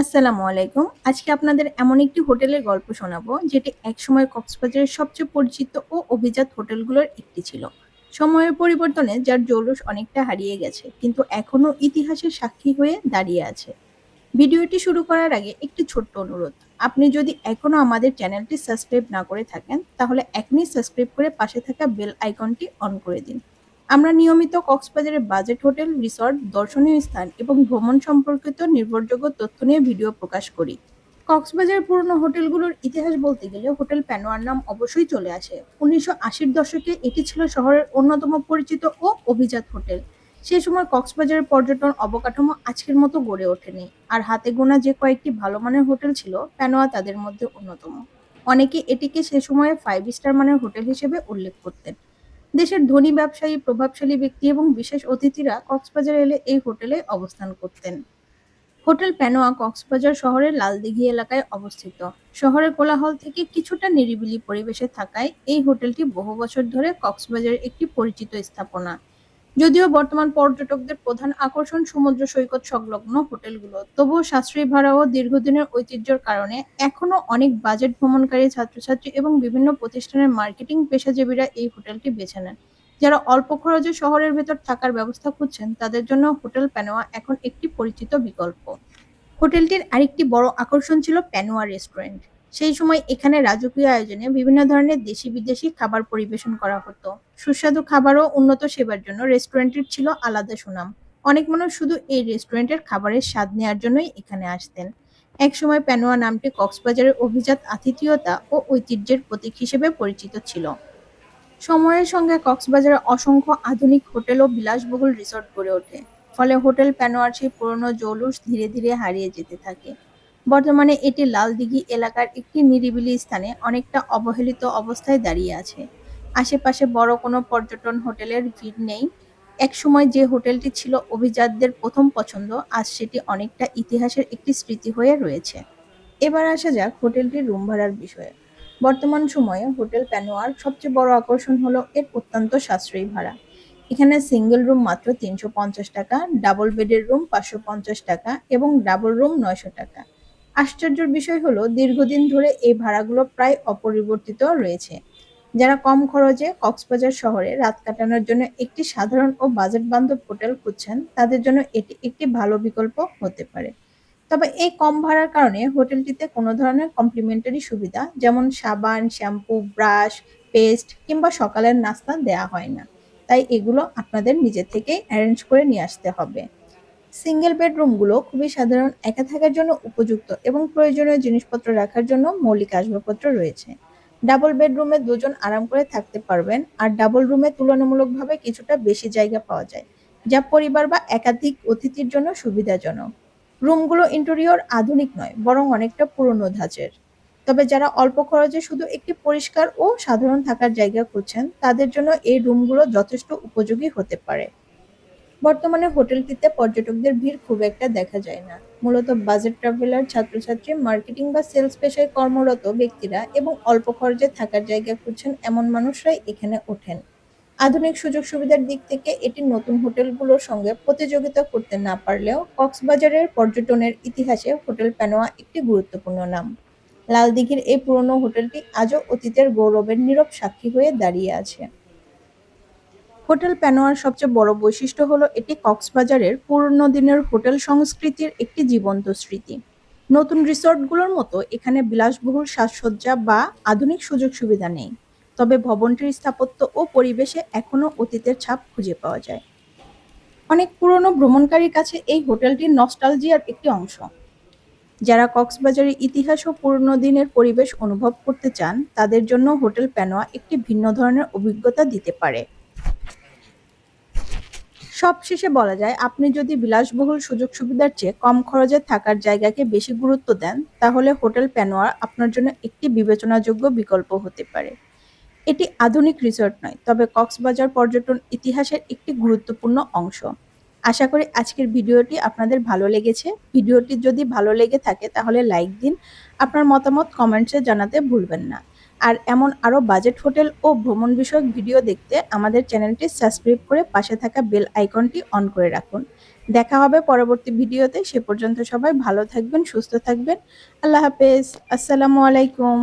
আসসালামু আলাইকুম। আজকে আপনাদের এমন একটি হোটেলের গল্প শোনাবো, যেটি একসময় কক্সবাজারের সবচেয়ে পরিচিত ও অভিজাত হোটেলগুলোর একটি ছিল। সময়ের পরিবর্তনে যার জৌলুস অনেকটা হারিয়ে গেছে, কিন্তু এখনো ইতিহাসের সাক্ষী হয়ে দাঁড়িয়ে আছে। ভিডিওটি শুরু করার আগে একটি ছোট্ট অনুরোধ। আপনি যদি এখনো আমাদের চ্যানেলটি সাবস্ক্রাইব না করে থাকেন, তাহলে এখনই সাবস্ক্রাইব করে পাশে থাকা বেল আইকনটি অন করে দিন। আমরা নিয়মিত কক্সবাজারের বাজেট হোটেল, রিসর্ট, দর্শনীয় স্থান এবং ভ্রমণ সম্পর্কিত নির্ভরযোগ্য তথ্য নিয়ে ভিডিও প্রকাশ করি। কক্সবাজারের পুরনো হোটেলগুলোর ইতিহাস বলতে গেলে হোটেল প্যানোয়ার নাম অবশ্যই চলে আসে। ১৯৮০-র দশকে এটি ছিল শহরের অন্যতম পরিচিত ও অভিজাত হোটেল। সেই সময় কক্সবাজারের পর্যটন অবকাঠামো আজকের মতো গড়ে ওঠেনি, আর হাতে গোনা যে কয়েকটি ভালো মানের হোটেল ছিল, প্যানোয়া তাদের মধ্যে অন্যতম। অনেকে এটিকে সে সময়ে 5 স্টার মানের হোটেল হিসেবে উল্লেখ করতেন। দেশের ধনী ব্যবসায়ী, প্রভাবশালী ব্যক্তি এবং বিশেষ অতিথিরা কক্সবাজার এলে এই হোটেলে অবস্থান করতেন। হোটেল প্যানোয়া কক্সবাজার শহরের লালদিঘি এলাকায় অবস্থিত। শহরের কোলাহল থেকে কিছুটা নিরিবিলি পরিবেশে থাকায় এই হোটেলটি বহু বছর ধরে কক্সবাজারের একটি পরিচিত স্থাপনা। যদিও বর্তমান পর্যটকদের প্রধান আকর্ষণ সমুদ্র সৈকত সংলগ্ন হোটেলগুলো, তবুও সাশ্রয়ী ভাড়া ও দীর্ঘদিনের ঐতিহ্যের কারণে এখনো অনেক বাজেট ভ্রমণকারী, ছাত্রছাত্রী এবং বিভিন্ন প্রতিষ্ঠানের মার্কেটিং পেশাজীবীরা এই হোটেলটি বেছে নেন। যারা অল্প খরচে শহরের ভেতর থাকার ব্যবস্থা খুঁজছেন, তাদের জন্য হোটেল প্যানোয়া এখন একটি পরিচিত বিকল্প। হোটেলটির আরেকটি বড় আকর্ষণ ছিল প্যানোয়া রেস্টুরেন্ট। সেই সময় এখানে রাজকীয় আয়োজনে বিভিন্ন ধরনের দেশি বিদেশি খাবার পরিবেশন করা হতো। সুস্বাদু খাবার ও উন্নত সেবার জন্য রেস্টুরেন্টের ছিল আলাদা সুনাম। অনেক মানুষ শুধু এই রেস্টুরেন্টের খাবারের স্বাদ নেওয়ার জন্যই এখানে আসতেন। একসময় প্যানোয়া নামটি কক্সবাজারের অভিজাত আতিথেয়তা ও ঐতিহ্যের প্রতীক হিসেবে পরিচিত ছিল। সময়ের সঙ্গে কক্সবাজারে অসংখ্য আধুনিক হোটেল ও বিলাসবহুল রিসোর্ট গড়ে ওঠে। ফলে হোটেল প্যানোয়ার সেই পুরনো জৌলুস ধীরে ধীরে হারিয়ে যেতে থাকে। বর্তমানে এটি লালদিঘি এলাকার একটি নিরিবিলি স্থানে অনেকটা অবহেলিত অবস্থায় দাঁড়িয়ে আছে। আশেপাশে বড় কোনো পর্যটন হোটেলের ভিড় নেই। একসময় যে হোটেলটি ছিল অভিজাতদের প্রথম পছন্দ, আজ সেটি অনেকটা ইতিহাসের একটি স্মৃতি হয়ে রয়েছে। এবার আসা যাক হোটেলটির রুম ভাড়ার বিষয়ে। বর্তমান সময়ে হোটেল প্যানোয়ার সবচেয়ে বড় আকর্ষণ হলো এর অত্যন্ত সাশ্রয়ী ভাড়া। এখানে সিঙ্গেল রুম মাত্র ৩৫০ টাকা, ডাবল বেডের রুম ৫৫০ টাকা এবং ডাবল রুম ৯০০ টাকা। আশ্চর্যের বিষয় হলো দীর্ঘদিন ধরে এই ভাড়াগুলো প্রায় অপরিবর্তিত রয়েছে। যারা কম খরচে কক্সবাজার শহরে রাত কাটানোর জন্য একটি সাধারণ ও বাজেট বান্ধব হোটেল খুঁজছেন, তাদের জন্য এটি একটি ভালো বিকল্প হতে পারে। তবে এই কম ভাড়ার কারণে হোটেলটিতে কোনো ধরনের কমপ্লিমেন্টারি সুবিধা যেমন সাবান, শ্যাম্পু, ব্রাশ, পেস্ট কিংবা সকালের নাস্তা দেয়া হয় না। তাই এগুলো আপনাদের নিজে থেকেই অ্যারেঞ্জ করে নিয়ে আসতে হবে। সিঙ্গেল বেডরুমগুলো খুবই সাধারণ, একা থাকার জন্য উপযুক্ত এবং প্রয়োজনীয় জিনিসপত্র রাখার জন্য মৌলিক আসবাবপত্র রয়েছে। ডাবল বেডরুমে দুজন আরাম করে থাকতে পারবেন, আর ডাবল রুমে তুলনামূলকভাবে কিছুটা বেশি জায়গা পাওয়া যায়, যা পরিবার বা একাধিক অতিথির জন্য সুবিধাজনক। রুমগুলো ইন্টেরিয়র আধুনিক নয়, বরং অনেকটা পুরনো ধাঁচের। তবে যারা অল্প খরচে শুধু একটি পরিষ্কার ও সাধারণ থাকার জায়গা খুঁজছেন, তাদের জন্য এই রুমগুলো যথেষ্ট উপযোগী হতে পারে। বর্তমানে হোটেলটিতে পর্যটকদের ভিড় খুব একটা দেখা যায় না। মূলত বাজেট ট্রাভেলার, ছাত্রছাত্রী, মার্কেটিং বা সেলস পেশায় কর্মরত ব্যক্তিরা এবং অল্প খরচে থাকার জায়গা খুঁজছেন এমন মানুষরাই এখানে ওঠেন। আধুনিক সুযোগ সুবিধার দিক থেকে এটি নতুন হোটেলগুলোর সঙ্গে প্রতিযোগিতা করতে না পারলেও কক্সবাজারের পর্যটনের ইতিহাসে হোটেল প্যানোয়া একটি গুরুত্বপূর্ণ নাম। লালদিঘির এই পুরনো হোটেলটি আজও অতীতের গৌরবের নীরব সাক্ষী হয়ে দাঁড়িয়ে আছে। হোটেল প্যানোয়ার সবচেয়ে বড় বৈশিষ্ট্য হলো এটি কক্সবাজারের পুরনো দিনের হোটেল সংস্কৃতির একটি জীবন্ত স্মৃতি। নতুন রিসোর্টগুলোর মতো এখানে বিলাসবহুল সাজসজ্জা বা আধুনিক সুযোগ সুবিধা নেই। তবে ভবনটির স্থাপত্য ও পরিবেশে এখনো অতীতের ছাপ খুঁজে পাওয়া যায়। অনেক পুরনো ভ্রমণকারীর কাছে এই হোটেলটি নস্টালজিয়ার একটি অংশ। যারা কক্সবাজারের ইতিহাস ও পুরনো দিনের পরিবেশ অনুভব করতে চান, তাদের জন্য হোটেল প্যানোয়া একটি ভিন্ন ধরনের অভিজ্ঞতা দিতে পারে। সবশেষে বলা যায়, আপনি যদি বিলাসবহুল সুযোগ-সুবিধার চেয়ে কম খরচে থাকার জায়গাকে বেশি গুরুত্ব দেন, তাহলে হোটেল প্যানোয়ার আপনার জন্য একটি বিবেচনাযোগ্য বিকল্প হতে পারে। এটি আধুনিক রিসোর্ট নয়, তবে কক্সবাজার পর্যটন ইতিহাসের একটি গুরুত্বপূর্ণ অংশ। আশা করি আজকের ভিডিওটি আপনাদের ভালো লেগেছে। ভিডিওটি যদি ভালো লেগে থাকে তাহলে লাইক দিন। আপনার মতামত কমেন্টসে জানাতে ভুলবেন না। আর এমন আরও বাজেট হোটেল ও ভ্রমণ বিষয়ক ভিডিও দেখতে আমাদের চ্যানেলটি সাবস্ক্রাইব করে পাশে থাকা বেল আইকনটি অন করে রাখুন। দেখা হবে পরবর্তী ভিডিওতে। সে পর্যন্ত সবাই ভালো থাকবেন, সুস্থ থাকবেন। আল্লাহ হাফেজ। আসসালামু আলাইকুম।